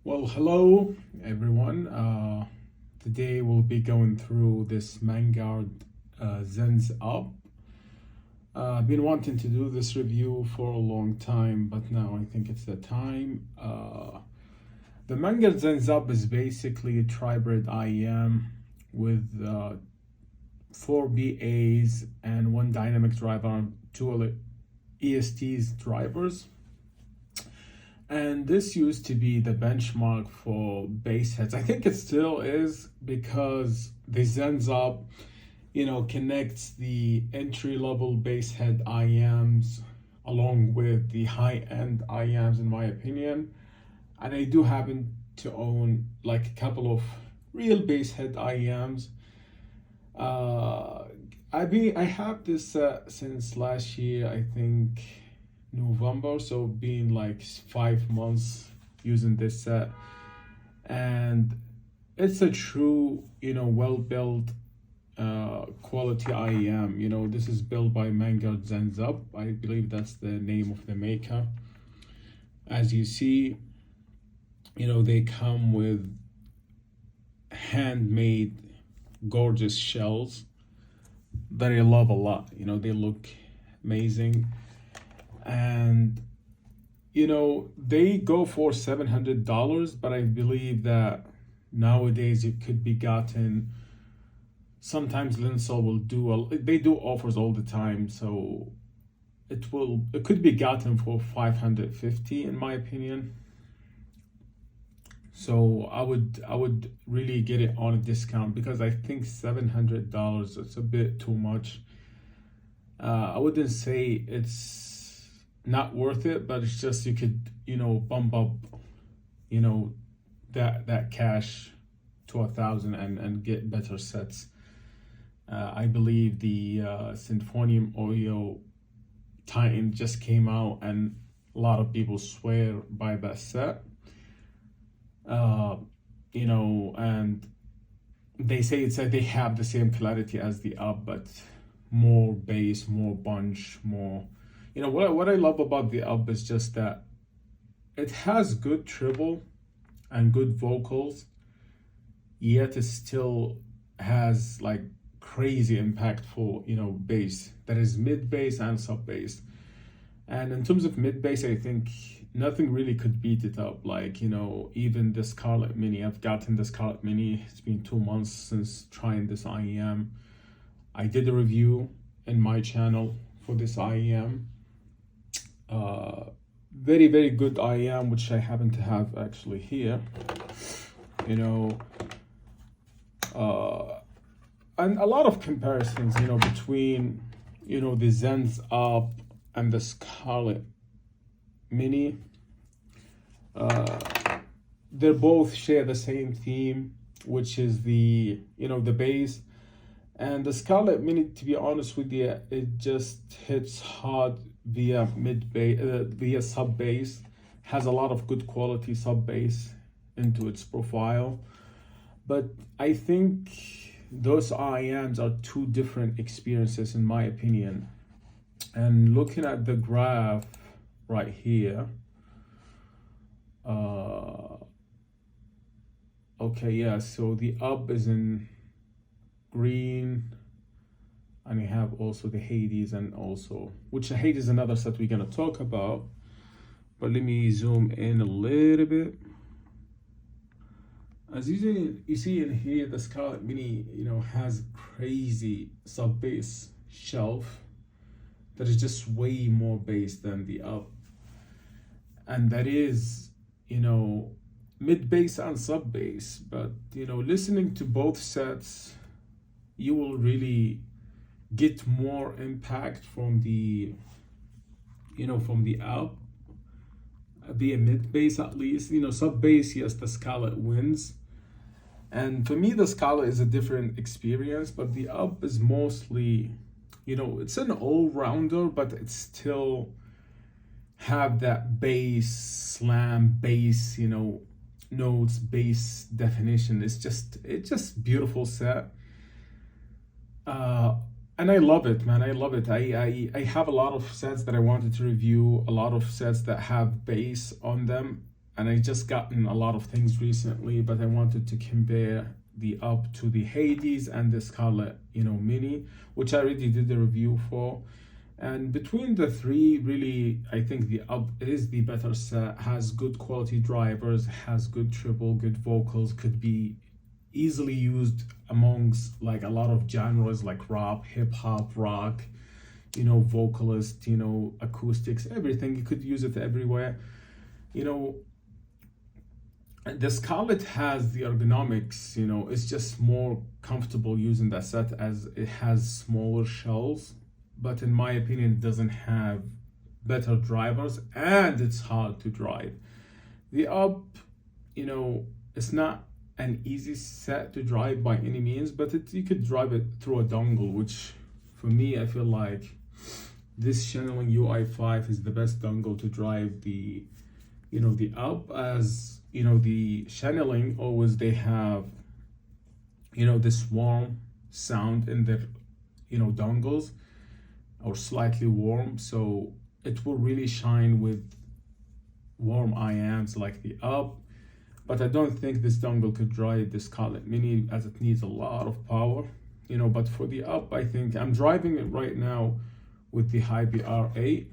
Well, hello everyone. Today we'll be going through this Mangird Xenns UP. I've been wanting to do this review for a long time, but now I think it's the time. The Mangird Xenns UP is basically a tribrid IEM with 4 BAs and one dynamic driver and two EST's drivers. And this used to be the benchmark for Bassheads. I think it still is because the Xenns UP, connects the entry-level Basshead IEMs along with the high-end IEMs, in my opinion. And I do happen to own like a couple of real Basshead IEMs. I have this since last year, I think November, so been like 5 months using this set, and it's a true, well built quality IEM. This is built by Mangird Xenns UP. I believe that's the name of the maker. As you see, they come with handmade gorgeous shells that I love a lot. They look amazing, and they go for $700, but I believe that nowadays it could be gotten. Sometimes Linsol will they do offers all the time, so it could be gotten for $550 in my opinion. So I would really get it on a discount, because I think $700 is a bit too much. I wouldn't say it's not worth it, but it's just you could bump up that cash to 1,000 and get better sets. I believe the Symphonium Oreo Titan just came out, and a lot of people swear by that set. And they say they have the same clarity as the UP, but more bass, more bunch, more. What I love about the UP is just that it has good treble and good vocals, yet it still has like crazy impactful, bass that is mid bass and sub bass. And in terms of mid bass, I think nothing really could beat it up. Like, even the Scarlett Mini. I've gotten the Scarlett Mini. It's been 2 months since trying this IEM. I did a review in my channel for this IEM. Very, very good IEM, which I happen to have actually here. And a lot of comparisons, between, the Xenns UP and the Scarlett Mini. They both share the same theme, which is the bass. And the Scarlett Mini, to be honest with you, it just hits hard via mid bass, via sub bass. Has a lot of good quality sub bass into its profile, but I think those IEMs are two different experiences in my opinion. And looking at the graph right here, okay, yeah, so the UP is in green, and we have also the Hades, and also, which the Hades is another set we're gonna talk about, but let me zoom in a little bit. As you see in here, the Scarlett Mini, has crazy sub bass shelf that is just way more bass than the UP, and that is mid bass and sub bass. But listening to both sets, you will really get more impact from the UP via mid bass at least. Sub bass, yes, the Scarlett wins. And for me, the Scarlett is a different experience, but the UP is mostly, it's an all-rounder, but it still have that bass, slam, bass, notes, bass definition. It's just beautiful set. And I love it, man. I love it. I have a lot of sets that I wanted to review, a lot of sets that have bass on them, and I just gotten a lot of things recently, but I wanted to compare the Up to the Hades and the Scarlet, Mini, which I already did the review for. And between the three, really, I think the Up is the better set, has good quality drivers, has good treble, good vocals, could be easily used amongst like a lot of genres like rap, hip hop, rock, vocalist, acoustics, everything. You could use it everywhere. The Scarlet has the ergonomics, it's just more comfortable using that set as it has smaller shells. But in my opinion, it doesn't have better drivers and it's hard to drive. The Up, it's not an easy set to drive by any means, but you could drive it through a dongle, which for me, I feel like this Channeling UI5 is the best dongle to drive the Up, as the Channeling always they have this warm sound in their dongles, or slightly warm, so it will really shine with warm IAMs like the Up. But I don't think this dongle could drive the Scarlet Mini, as it needs a lot of power, but for the Up, I think I'm driving it right now with the Hy-B R8,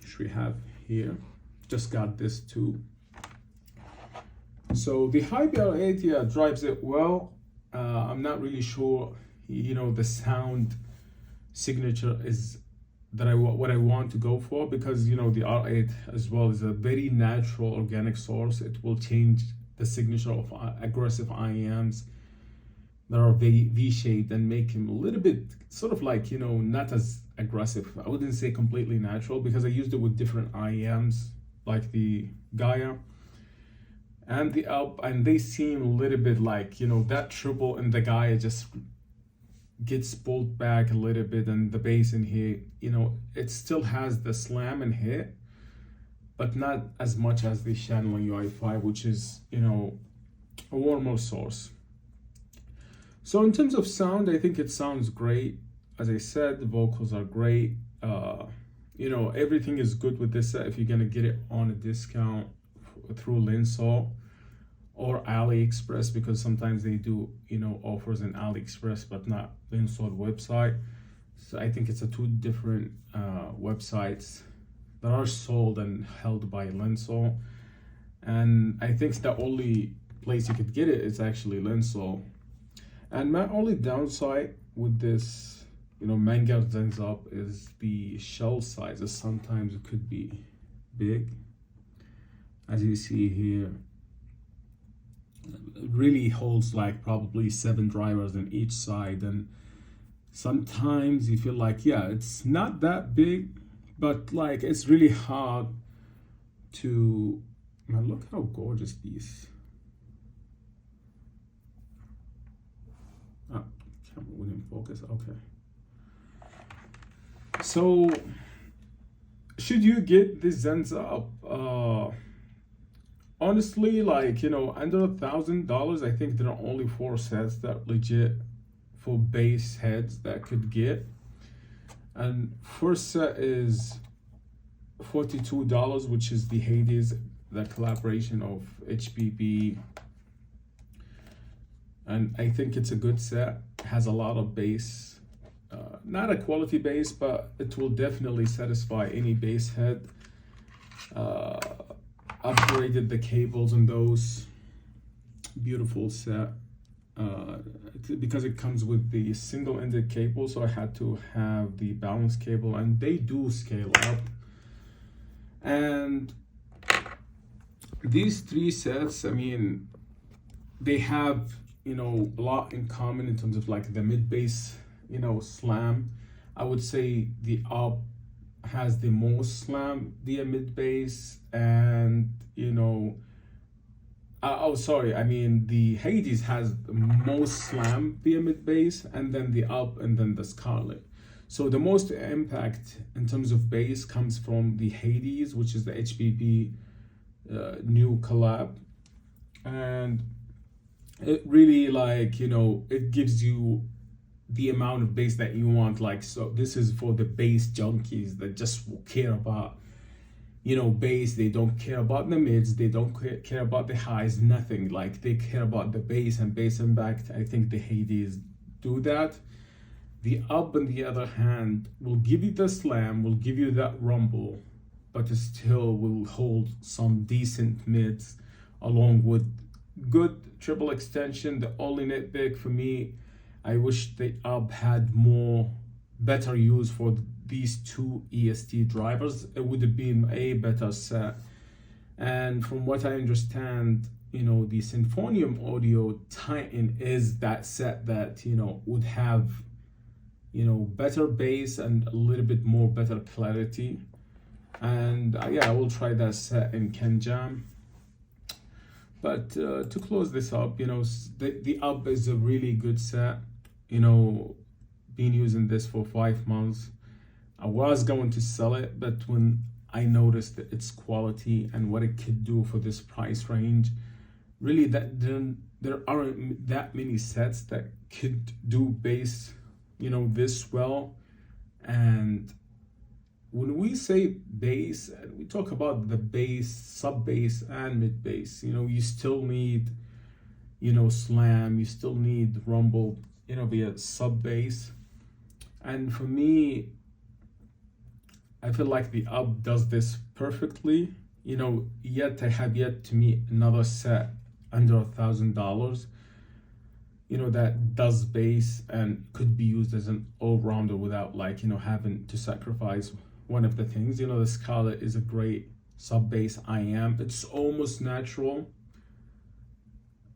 which we have here. Just got this too. So the Hy-B R8, yeah, drives it well. I'm not really sure, the sound signature is what I want to go for, because the R8 as well is a very natural organic source. It will change the signature of aggressive IEMs that are V-shaped and make him a little bit sort of like, not as aggressive. I wouldn't say completely natural, because I used it with different IEMs like the Gaia and the Up, and they seem a little bit like, that triple in the Gaia just gets pulled back a little bit, and the bass in here, it still has the slam and hit, but not as much as the Channeling UI5, which is, a warmer source. So in terms of sound, I think it sounds great. As I said, the vocals are great. Everything is good with this set. If you're gonna get it on a discount through Linsaw or AliExpress, because sometimes they do, offers in AliExpress, but not Linsaw website. So I think it's two different websites that are sold and held by Linsaw. And I think the only place you could get it is actually Linsaw. And my only downside with this, Mangird Xenns UP is the shell sizes. Sometimes it could be big. As you see here, it really holds like probably 7 drivers on each side, and sometimes you feel like, yeah, it's not that big, but like it's really hard to, man, look how gorgeous these. Oh, camera wouldn't focus. Okay. So should you get this Xenns UP? Honestly, like, under $1,000, I think there are only 4 sets that legit for bass heads that could get. And first set is $42, which is the Hades, the collaboration of HBB. And I think it's a good set. It has a lot of bass. Not a quality bass, but it will definitely satisfy any bass head. Upgraded the cables in those. Beautiful set. Because it comes with the single-ended cable, so I had to have the balance cable, and they do scale up. And these 3 sets, I mean, they have, a lot in common in terms of like the mid-bass, slam. I would say the Up has the most slam via mid-bass, and the Hades has the most slam via mid-bass, and then the Up, and then the Scarlet. So the most impact in terms of bass comes from the Hades, which is the HBB new collab, and it really, like, it gives you the amount of bass that you want. Like, so this is for the bass junkies that just care about bass. They don't care about the mids, they don't care about the highs, nothing. Like, they care about the bass and bass impact. I think the Hades do that. The up, on the other hand, will give you the slam, will give you that rumble, but it still will hold some decent mids along with good triple extension. The only nitpick for me, I wish the up had better use for these two EST drivers. It would have been a better set. And from what I understand, the Symphonium Audio Titan is that set that would have better bass and a little bit more better clarity. And yeah, I will try that set in KenJam. But to close this up, the up is a really good set. Been using this for 5 months. I was going to sell it, but when I noticed its quality and what it could do for this price range, really there aren't that many sets that could do bass this well. And when we say bass, we talk about the bass, sub bass, and mid bass. You still need slam, you still need rumble via sub bass. And for me, I feel like the up does this perfectly. Yet I have yet to meet another set under $1,000 that does bass and could be used as an all-rounder without having to sacrifice one of the things. The Scarlett is a great sub bass IM. It's almost natural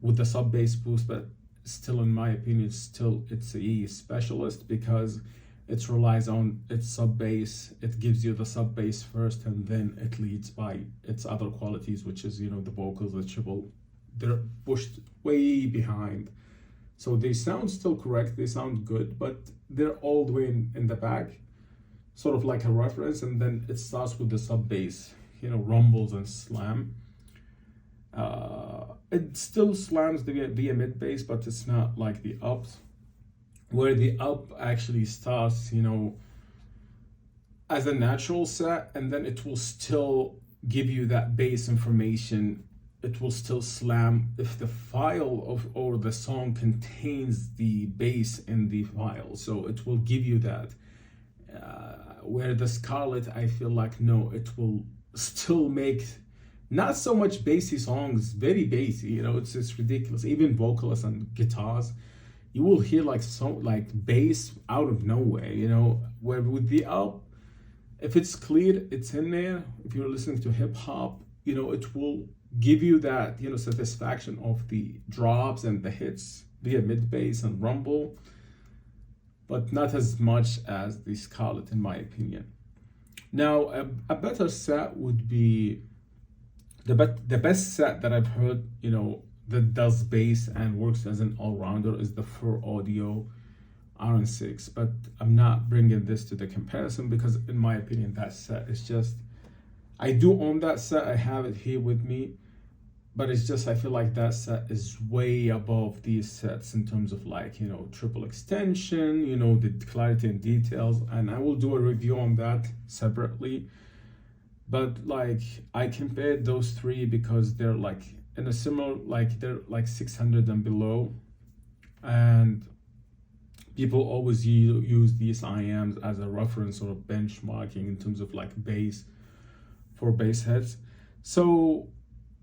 with the sub bass boost, but still, in my opinion, it's a specialist because it relies on its sub bass. It gives you the sub bass first, and then it leads by its other qualities, which is the vocals, the treble. They're pushed way behind. So they sound still correct, they sound good, but they're all the way in the back, sort of like a reference, and then it starts with the sub bass, rumbles and slam. It still slams via mid bass, but it's not like the ups, where the up actually starts, as a natural set, and then it will still give you that bass information. It will still slam if the file or the song contains the bass in the file, so it will give you that. Where the Scarlett, I feel like, no, it will still make not so much bassy songs, very bassy, it's ridiculous. Even vocalists and guitars, you will hear like bass out of nowhere, where with the up, if it's clear, it's in there. If you're listening to hip hop, it will give you that satisfaction of the drops and the hits via mid bass and rumble, but not as much as the Scarlett, in my opinion. Now, a better set would be the best set that I've heard that does bass and works as an all-rounder is the Fur Audio RN6, but I'm not bringing this to the comparison because, in my opinion, that set is just, I do own that set, I have it here with me, but it's just, I feel like that set is way above these sets in terms of triple extension, the clarity and details, and I will do a review on that separately. But I compared those three because they're in a similar, they're 600 and below, and people always use these IMs as a reference or benchmarking in terms of bass for bass heads. So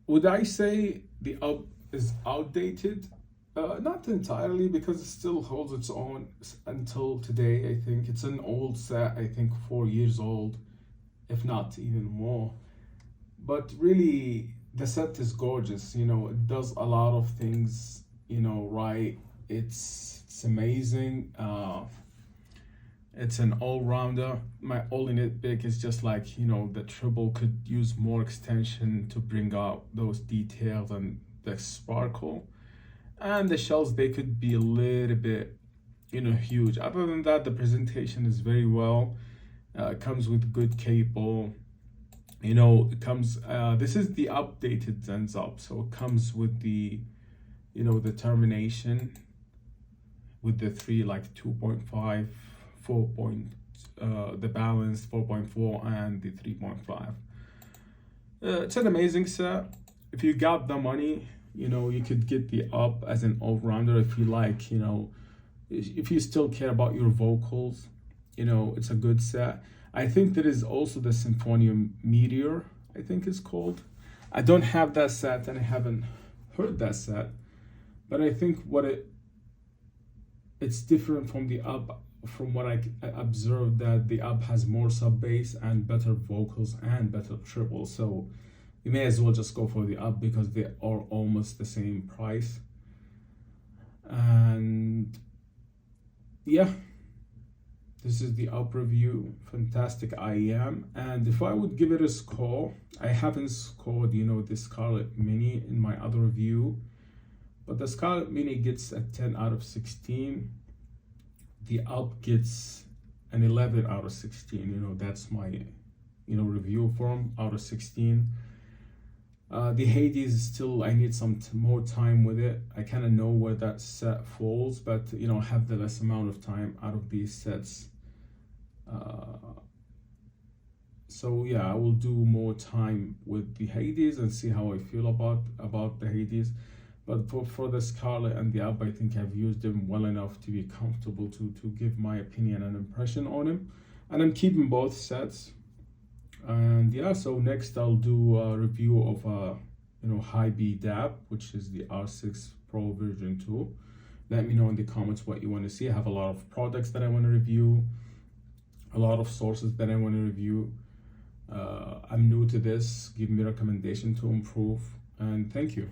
would I say the up is outdated? Not entirely, because it still holds its own until today. I think it's an old set, I think 4 years old, if not even more. But really, the set is gorgeous. It does a lot of things, right. It's amazing. It's an all-rounder. My only nitpick is just the treble could use more extension to bring out those details and the sparkle. And the shells, they could be a little bit, huge. Other than that, the presentation is very well. It comes with good cable. It comes, this is the updated Xenns UP, so it comes with the, the termination with the three 2.5, 4 point, the balanced 4.4 and the 3.5. It's an amazing set. If you got the money, you know, you could get the up as an all-rounder if you like, you know, if you still care about your vocals, you know, it's a good set. I think there is also the Symphonium Meteor, I think it's called. I don't have that set and I haven't heard that set, but I think it's different from the up. From what I observed, that the up has more sub bass and better vocals and better treble, so you may as well just go for the up because they are almost the same price. And yeah, this is the up review. Fantastic IEM. And if I would give it a score, I haven't scored, you know, the Scarlett Mini in my other review, but the Scarlett Mini gets a 10 out of 16. The up gets an 11 out of 16. You know, that's my, you know, review for them out of 16. The Hades still, I need some more time with it. I kind of know where that set falls, but you know, I have the less amount of time out of these sets. So yeah, I will do more time with the Hades and see how I feel about the Hades. But for the Scarlet and the Up, I think I've used them well enough to be comfortable to give my opinion and impression on him. And I'm keeping both sets. And yeah, so next I'll do a review of you know, High B DAB, which is the R6 Pro version 2. Let me know in the comments what you want to see. I have a lot of products that I want to review, a lot of sources that I want to review. I'm new to this. Give me a recommendation to improve, and thank you.